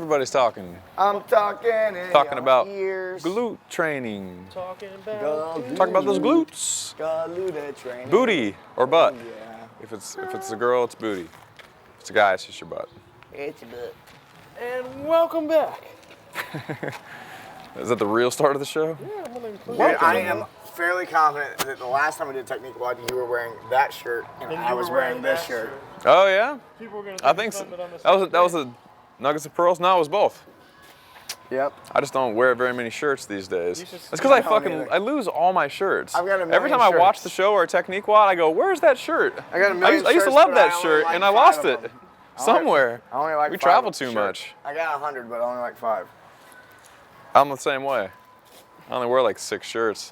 Everybody's talking. I'm talking in Talking about ears. glute training. Talking about Talking about those glutes. Glute training. Booty or butt. Yeah. If it's a girl, it's booty. If it's a guy, it's just your butt. It's a butt. And welcome back. Is that the real start of the show? Yeah, I'm gonna include Dude, I am fairly confident that the last time we did TechniqueWOD, you were wearing that shirt and I was wearing this shirt. Oh yeah. People were gonna I think so. That was a Nuggets of Pearls. No, it was both. Yep. I just don't wear very many shirts these days. You should- It's because I lose all my shirts. I've got a Every million time I watch shirts. the show or TechniqueWOD, I go, "Where's that shirt?" I got a million I used to shirts, love but that I only shirt, like and I 5 lost of it them. somewhere. I only like We 5 travel of too shirts. much. I got 100, but I only like 5. I'm the same way. I only wear like 6 shirts.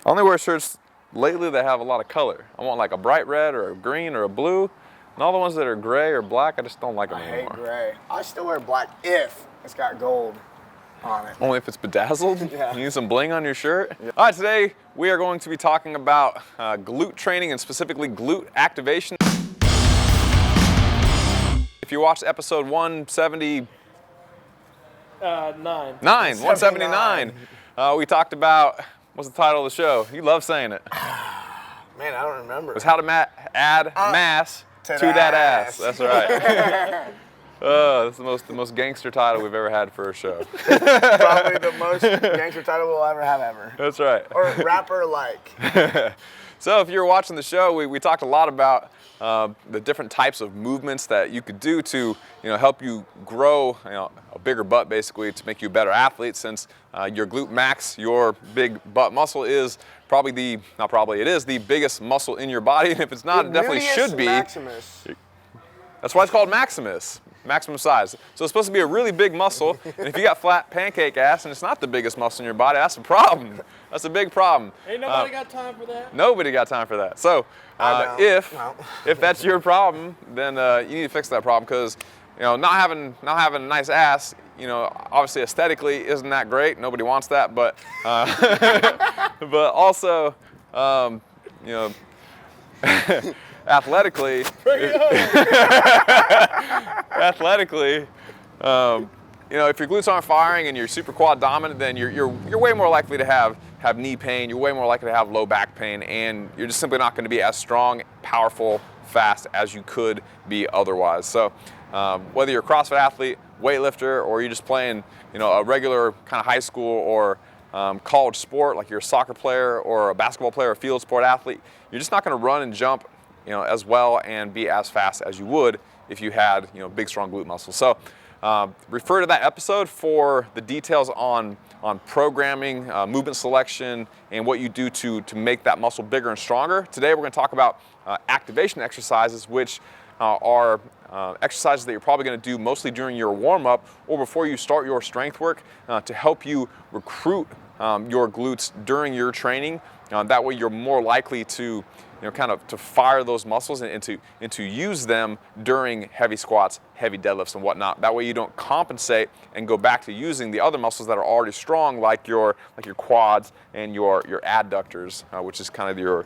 I only wear shirts lately that have a lot of color. I want like a bright red or a green or a blue. And all the ones that are gray or black, I just don't like them I hate anymore. gray. I still wear black if it's got gold on it. Only if it's bedazzled? Yeah. You need some bling on your shirt? Yeah. All right, today we are going to be talking about glute training and specifically glute activation. If you watched episode 179, 179, we talked about, what's the title of the show? You love saying it. Man, I don't remember. It was how to add mass to that ass. That's right. That's the most gangster title we've ever had for a show. Probably the most gangster title we'll ever have ever. That's right. Or rapper-like. So if you're watching the show, we talked a lot about the different types of movements that you could do to help you grow a bigger butt, basically, to make you a better athlete, since your glute max, your big butt muscle, is probably it is the biggest muscle in your body, and if it's not, it definitely should be. Maximus. That's why it's called maximus. Maximum size. So it's supposed to be a really big muscle, and if you got flat pancake ass and it's not the biggest muscle in your body, that's a problem. That's a big problem. Ain't nobody got time for that. Nobody got time for that. So if that's your problem, then you need to fix that problem, because not having a nice ass, obviously aesthetically isn't that great. Nobody wants that, but but also athletically, if your glutes aren't firing and you're super quad dominant, then you're way more likely to have knee pain. You're way more likely to have low back pain, and you're just simply not going to be as strong, powerful, fast as you could be otherwise. So whether you're a CrossFit athlete, weightlifter, or you're just playing a regular kind of high school or college sport, like you're a soccer player or a basketball player or a field sport athlete, you're just not going to run and jump as well and be as fast as you would if you had big strong glute muscles. So refer to that episode for the details on programming, movement selection, and what you do to make that muscle bigger and stronger. Today we're going to talk about activation exercises, which are exercises that you're probably going to do mostly during your warm-up or before you start your strength work to help you recruit your glutes during your training. That way you're more likely to to fire those muscles and to use them during heavy squats, heavy deadlifts, and whatnot. That way you don't compensate and go back to using the other muscles that are already strong, like your quads and your adductors, which is kind of your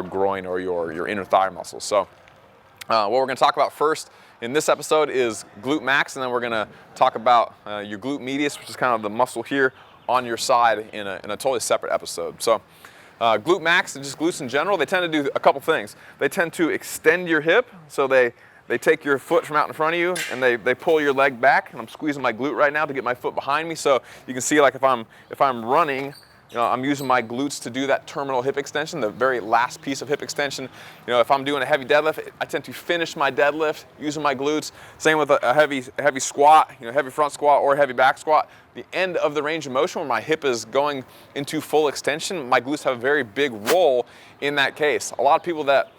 groin or your inner thigh muscles. So what we're going to talk about first in this episode is glute max, and then we're going to talk about your glute medius, which is kind of the muscle here on your side, in a totally separate episode. So glute max and just glutes in general, they tend to do a couple things. They tend to extend your hip, so they take your foot from out in front of you and they pull your leg back, and I'm squeezing my glute right now to get my foot behind me, so you can see, like, if I'm running, I'm using my glutes to do that terminal hip extension, the very last piece of hip extension. If I'm doing a heavy deadlift, I tend to finish my deadlift using my glutes. Same with a heavy squat, heavy front squat or heavy back squat. The end of the range of motion, where my hip is going into full extension, my glutes have a very big role in that case. A lot of people that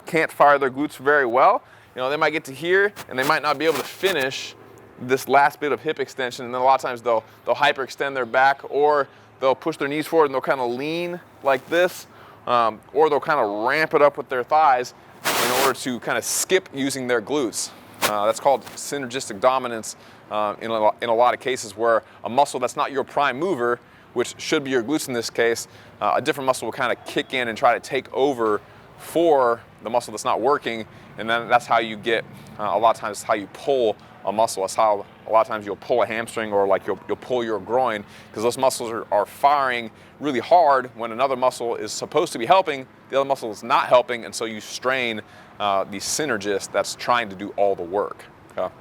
can't fire their glutes very well, they might get to here and they might not be able to finish this last bit of hip extension, and then a lot of times they'll hyperextend their back, or they'll push their knees forward and they'll kind of lean like this, or they'll kind of ramp it up with their thighs in order to kind of skip using their glutes. That's called synergistic dominance in a lot of cases, where a muscle that's not your prime mover, which should be your glutes in this case, a different muscle will kind of kick in and try to take over for the muscle that's not working, and then that's how you get, a lot of times, how you pull a muscle. That's how a lot of times you'll pull a hamstring, or like you'll pull your groin, because those muscles are firing really hard when another muscle is supposed to be helping, the other muscle is not helping, and so you strain the synergist that's trying to do all the work. Okay?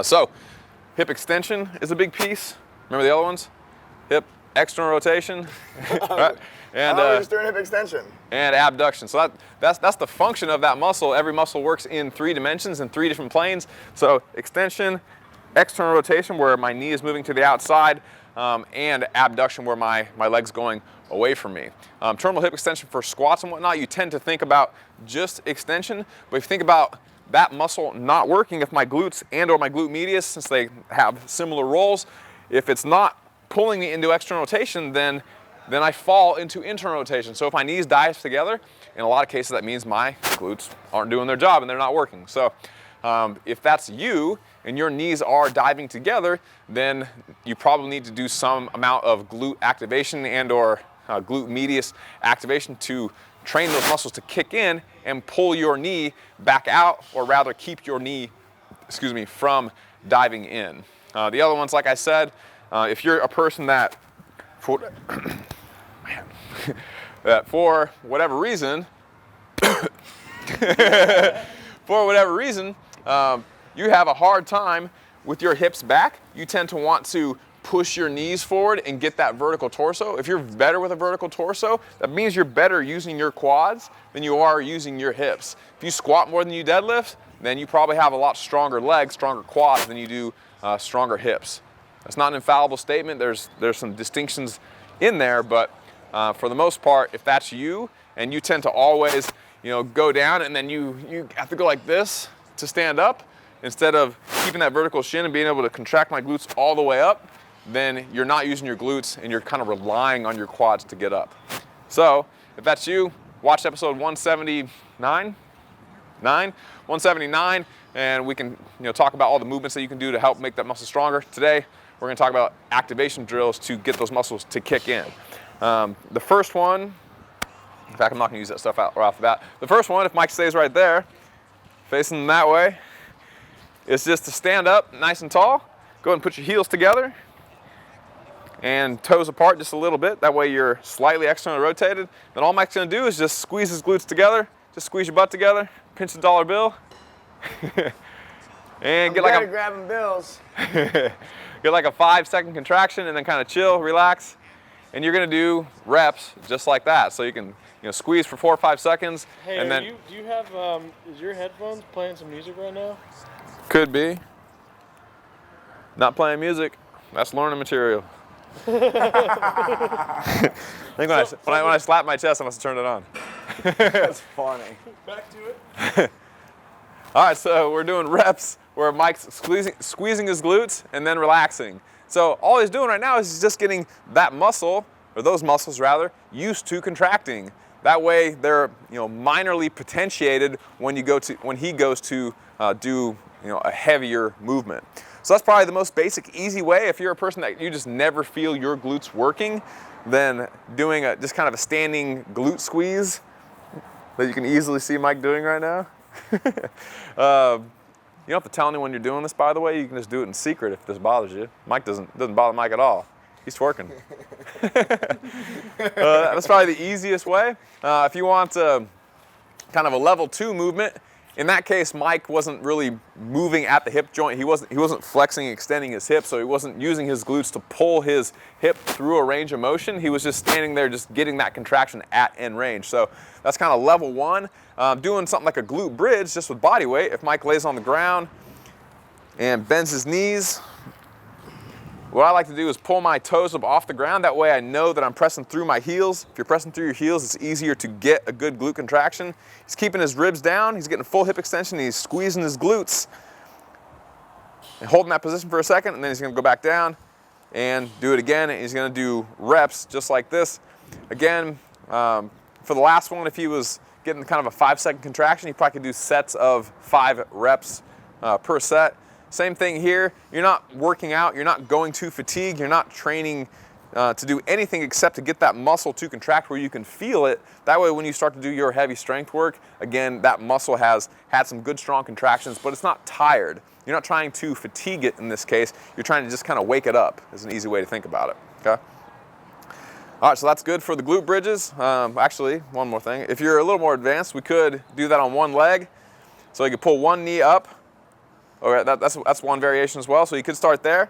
So hip extension is a big piece. Remember the other ones? Hip external rotation, right? And we're just doing hip extension. And abduction. So that's the function of that muscle. Every muscle works in 3 dimensions, in 3 different planes. So extension, external rotation, where my knee is moving to the outside, and abduction, where my leg's going away from me. Terminal hip extension for squats and whatnot, you tend to think about just extension, but if you think about that muscle not working, if my glutes and or my glute medius, since they have similar roles, if it's not pulling me into external rotation, then I fall into internal rotation. So if my knees dive together, in a lot of cases that means my glutes aren't doing their job and they're not working. So if that's you and your knees are diving together, then you probably need to do some amount of glute activation and or glute medius activation to train those muscles to kick in and pull your knee back out, or rather keep your knee, from diving in. The other ones, like I said, if you're a person that for whatever reason, you have a hard time with your hips back, you tend to want to push your knees forward and get that vertical torso. If you're better with a vertical torso, that means you're better using your quads than you are using your hips. If you squat more than you deadlift, then you probably have a lot stronger legs, stronger quads than you do stronger hips. That's not an infallible statement. There's some distinctions in there, but for the most part, if that's you and you tend to always, go down and then you have to go like this to stand up instead of keeping that vertical shin and being able to contract my glutes all the way up, then you're not using your glutes and you're kind of relying on your quads to get up. So if that's you, watch episode 179, and we can talk about all the movements that you can do to help make that muscle stronger. Today, we're going to talk about activation drills to get those muscles to kick in. The first one, in fact, I'm not going to use that stuff right off the bat. The first one, if Mike stays right there, facing that way, is just to stand up nice and tall. Go ahead and put your heels together and toes apart just a little bit. That way you're slightly externally rotated. Then all Mike's going to do is just squeeze his glutes together. Just squeeze your butt together. Pinch the dollar bill. And get like a grabbing bills. Get like a 5-second contraction and then kind of chill, relax. And you're going to do reps just like that. So you can squeeze for 4 or 5 seconds. Hey, and then do you have, is your headphones playing some music right now? Could be. Not playing music. That's learning material. I think when I slap my chest, I must have turned it on. That's funny. Back to it. All right, so we're doing reps where Mike's squeezing his glutes and then relaxing. So all he's doing right now is he's just getting that muscle, or those muscles rather, used to contracting. That way they're minorly potentiated when he goes to do a heavier movement. So that's probably the most basic, easy way. If you're a person that you just never feel your glutes working, then doing just kind of a standing glute squeeze that you can easily see Mike doing right now. You don't have to tell anyone you're doing this, by the way. You can just do it in secret if this bothers you. Mike doesn't bother Mike at all. He's twerking. That's probably the easiest way. If you want kind of a level 2 movement, in that case, Mike wasn't really moving at the hip joint. He wasn't flexing, extending his hip, so he wasn't using his glutes to pull his hip through a range of motion. He was just standing there, just getting that contraction at end range. So that's kind of level 1. Doing something like a glute bridge, just with body weight. If Mike lays on the ground and bends his knees, what I like to do is pull my toes up off the ground. That way I know that I'm pressing through my heels. If you're pressing through your heels, it's easier to get a good glute contraction. He's keeping his ribs down. He's getting full hip extension. He's squeezing his glutes and holding that position for a second, and then he's going to go back down and do it again. And he's going to do reps just like this. Again, for the last one, if he was getting kind of a 5-second contraction, he probably could do sets of 5 reps per set. Same thing here. You're not working out. You're not going to fatigue. You're not training to do anything except to get that muscle to contract where you can feel it. That way when you start to do your heavy strength work, again, that muscle has had some good strong contractions, but it's not tired. You're not trying to fatigue it in this case. You're trying to just kind of wake it up is an easy way to think about it, okay? All right, so that's good for the glute bridges. Actually, one more thing. If you're a little more advanced, we could do that on one leg. So you could pull one knee up. Okay, that's one variation as well. So you could start there.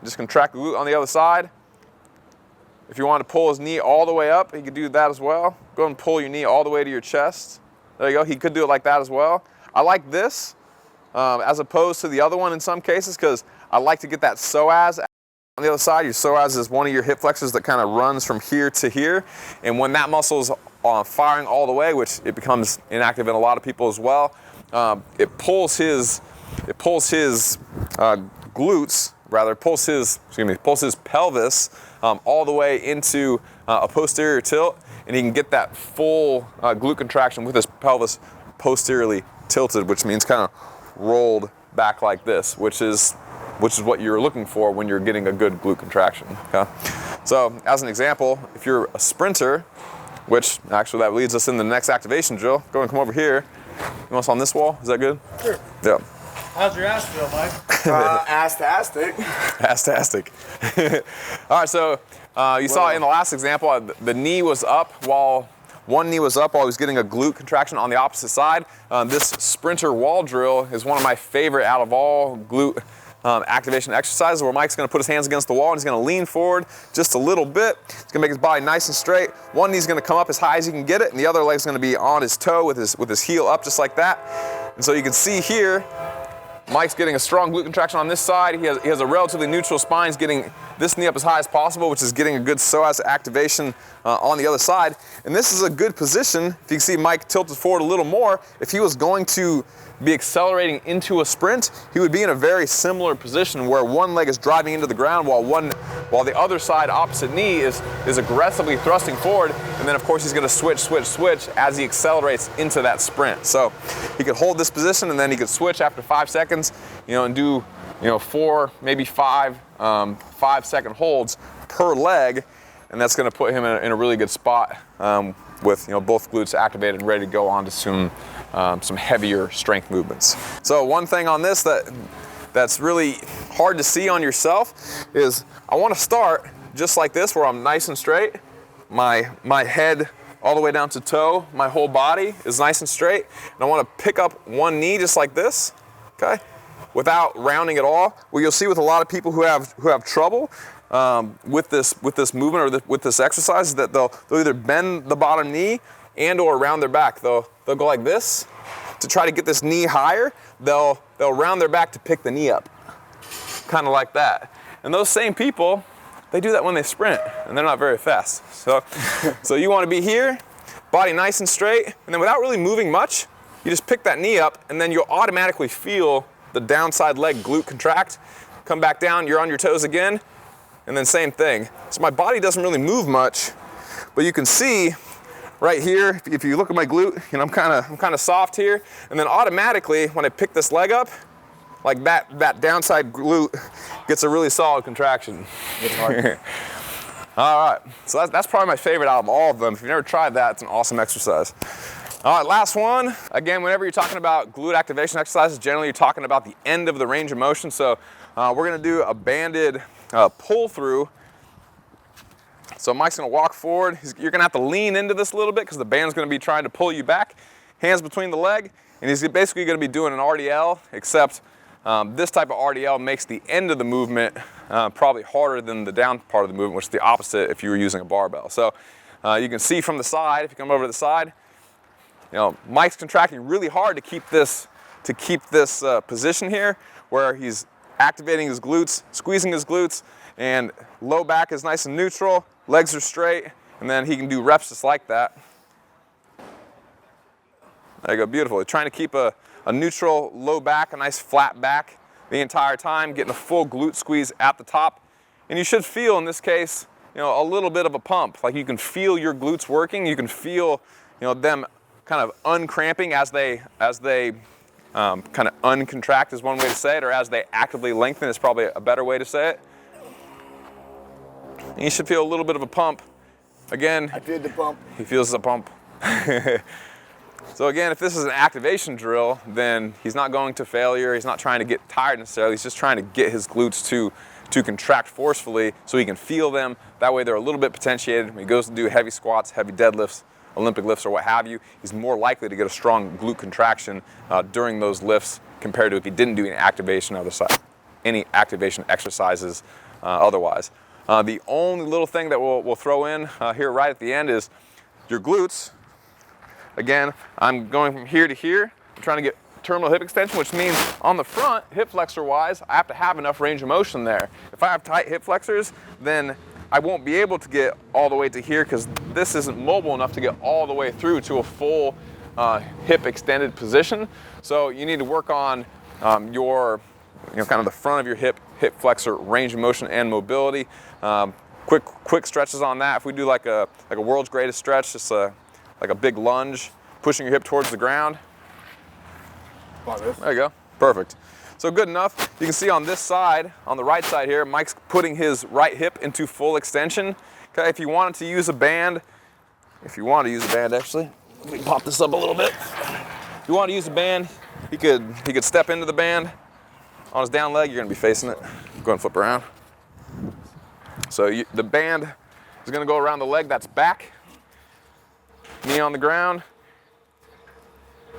Just contract the glute on the other side. If you want to pull his knee all the way up, you could do that as well. Go ahead and pull your knee all the way to your chest. There you go. He could do it like that as well. I like this as opposed to the other one in some cases because I like to get that psoas on the other side. Your psoas is one of your hip flexors that kind of runs from here to here. And when that muscle is firing all the way, which it becomes inactive in a lot of people as well, it pulls his glutes, rather pulls his pelvis all the way into a posterior tilt, and he can get that full glute contraction with his pelvis posteriorly tilted, which means kind of rolled back like this, which is what you're looking for when you're getting a good glute contraction. Okay? So as an example, if you're a sprinter, which actually that leads us in the next activation drill, go and come over here. You want us on this wall? Is that good? Sure. Yeah. How's your ass feel, Mike? Astastic. Astastic. All right, so you saw in the last example, the knee was up while one knee was up while he was getting a glute contraction on the opposite side. This sprinter wall drill is one of my favorite out of all glute activation exercises, where Mike's going to put his hands against the wall and he's going to lean forward just a little bit. He's going to make his body nice and straight. One knee's going to come up as high as he can get it, and the other leg's going to be on his toe with his heel up just like that. And so you can see here, Mike's getting a strong glute contraction on this side. He has a relatively neutral spine. He's getting this knee up as high as possible, which is getting a good psoas activation on the other side. And this is a good position. If you can see Mike tilted forward a little more, if he was going to be accelerating into a sprint, he would be in a very similar position where one leg is driving into the ground while the other side, opposite knee, is aggressively thrusting forward. And then of course he's going to switch as he accelerates into that sprint. So he could hold this position and then he could switch after 5 seconds, and do 4, maybe 5 5-second holds per leg, and that's going to put him in a really good spot with both glutes activated and ready to go on to some heavier strength movements. So one thing on this that's really hard to see on yourself is I want to start just like this, where I'm nice and straight, my head all the way down to toe, my whole body is nice and straight, and I want to pick up one knee just like this, okay, without rounding at all. What you'll see with a lot of people who have trouble with this movement or with this exercise is that they'll either bend the bottom knee and or round their back. They'll go like this to try to get this knee higher. They'll round their back to pick the knee up, kind of like that. And those same people, they do that when they sprint, and they're not very fast. So you want to be here, body nice and straight, and then without really moving much, you just pick that knee up, and then you'll automatically feel the downside leg glute contract. Come back down, you're on your toes again, and then same thing. So my body doesn't really move much, but you can see right here, if you look at my glute, I'm kind of soft here, and then automatically when I pick this leg up, like that downside glute gets a really solid contraction. All right, so that's probably my favorite out of all of them. If you've never tried that, it's an awesome exercise. All right, last one. Again, whenever you're talking about glute activation exercises, generally you're talking about the end of the range of motion. So we're gonna do a banded pull through. So Mike's gonna walk forward. You're gonna have to lean into this a little bit because the band's gonna be trying to pull you back. Hands between the leg, and he's basically gonna be doing an RDL, except this type of RDL makes the end of the movement probably harder than the down part of the movement, which is the opposite if you were using a barbell. So you can see from the side, if you come over to the side, Mike's contracting really hard to keep this position here, where he's activating his glutes, squeezing his glutes, and low back is nice and neutral, legs are straight, and then he can do reps just like that. There you go, beautiful. You're trying to keep a neutral low back, a nice flat back the entire time, getting a full glute squeeze at the top. And you should feel, in this case, a little bit of a pump. Like you can feel your glutes working, you can feel them kind of uncramping as they kind of uncontract is one way to say it, or as they actively lengthen is probably a better way to say it. and you should feel a little bit of a pump. Again, I feel the pump. he feels the pump. So again, if this is an activation drill, then he's not going to failure. He's not trying to get tired necessarily. He's just trying to get his glutes to contract forcefully so he can feel them. That way they're a little bit potentiated. When he goes to do heavy squats, heavy deadlifts, Olympic lifts, or what have you, he's more likely to get a strong glute contraction during those lifts compared to if he didn't do any activation exercises otherwise. The only little thing that we'll throw in here right at the end is your glutes. Again, I'm going from here to here. I'm trying to get terminal hip extension, which means on the front, hip flexor wise, I have to have enough range of motion there. If I have tight hip flexors, then I won't be able to get all the way to here because this isn't mobile enough to get all the way through to a full hip extended position. So you need to work on your, kind of the front of your hip flexor range of motion and mobility. Quick stretches on that. If we do like a world's greatest stretch, just like a big lunge, pushing your hip towards the ground. There you go, perfect. So good enough. You can see on this side, on the right side here, Mike's putting his right hip into full extension. Okay, if you wanted to use a band, actually, let me pop this up a little bit. If you want to use a band, he could step into the band. On his down leg, you're gonna be facing it. Go ahead and flip around. So the band is gonna go around the leg that's back. Knee on the ground.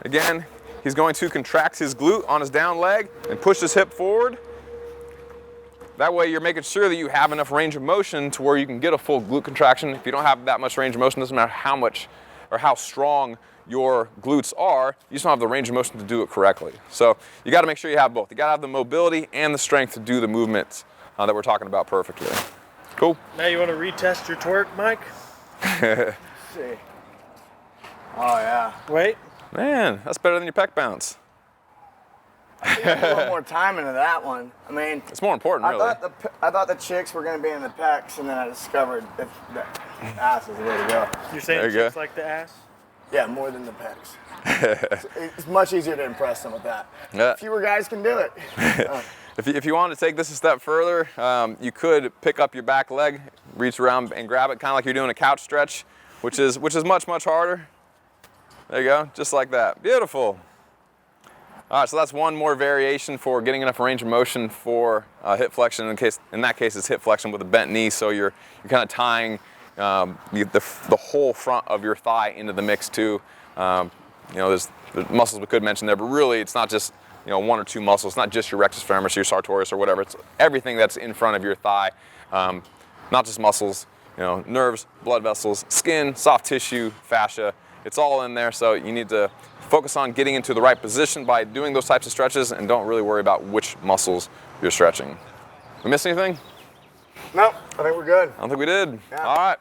Again, he's going to contract his glute on his down leg and push his hip forward. That way you're making sure that you have enough range of motion to where you can get a full glute contraction. If you don't have that much range of motion, it doesn't matter how much or how strong your glutes are, you just don't have the range of motion to do it correctly. So you gotta make sure you have both. You gotta have the mobility and the strength to do the movements that we're talking about perfectly. Cool? Now you want to retest your twerk, Mike? Let's see. Oh yeah. Wait. Man, that's better than your pec bounce. I think I put a little more time into that one. I mean, it's more important, really. I thought the chicks were going to be in the pecs, and then I discovered that the ass is the way to go. You're saying chicks like the ass? Yeah, more than the pecs. It's much easier to impress them with that. Yeah. Fewer guys can do it. If you want to take this a step further, you could pick up your back leg, reach around and grab it, kind of like you're doing a couch stretch, which is much harder. There you go, just like that. Beautiful. All right, so that's one more variation for getting enough range of motion for hip flexion. In that case, it's hip flexion with a bent knee, so you're kind of tying the whole front of your thigh into the mix too. There's muscles we could mention there, but really it's not just one or two muscles. It's not just your rectus femoris, your sartorius, or whatever. It's everything that's in front of your thigh, not just muscles. Nerves, blood vessels, skin, soft tissue, fascia. It's all in there, so you need to focus on getting into the right position by doing those types of stretches and don't really worry about which muscles you're stretching. We miss anything? No, I think we're good. I don't think we did. Yeah. All right.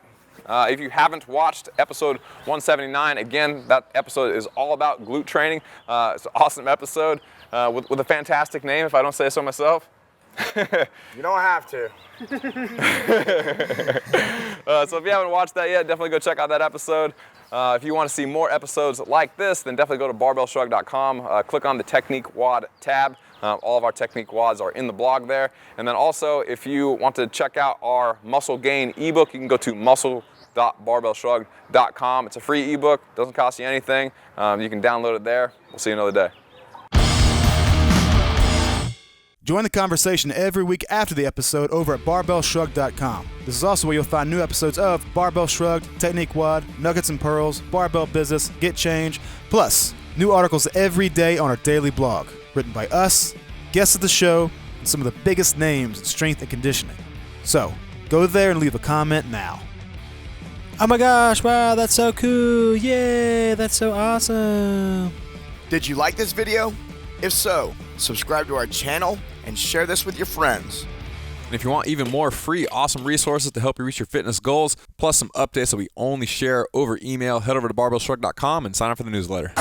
If you haven't watched episode 179, again, that episode is all about glute training. It's an awesome episode with a fantastic name, if I don't say so myself. You don't have to. So if you haven't watched that yet, definitely go check out that episode. If you want to see more episodes like this, then definitely go to barbellshrugged.com. Click on the TechniqueWOD tab. All of our TechniqueWODs are in the blog there. And then also, if you want to check out our muscle gain ebook, you can go to muscle.barbellshrugged.com. It's a free ebook, doesn't cost you anything. You can download it there. We'll see you another day. Join the conversation every week after the episode over at barbellshrugged.com. This is also where you'll find new episodes of Barbell Shrugged, TechniqueWOD, Nuggets and Pearls, Barbell Business, Get Change, plus new articles every day on our daily blog, written by us, guests of the show, and some of the biggest names in strength and conditioning. So, go there and leave a comment now. Oh my gosh, wow, that's so cool. Yay, that's so awesome. Did you like this video? If so, subscribe to our channel and share this with your friends. And if you want even more free, awesome resources to help you reach your fitness goals, plus some updates that we only share over email, head over to barbellshrugged.com and sign up for the newsletter.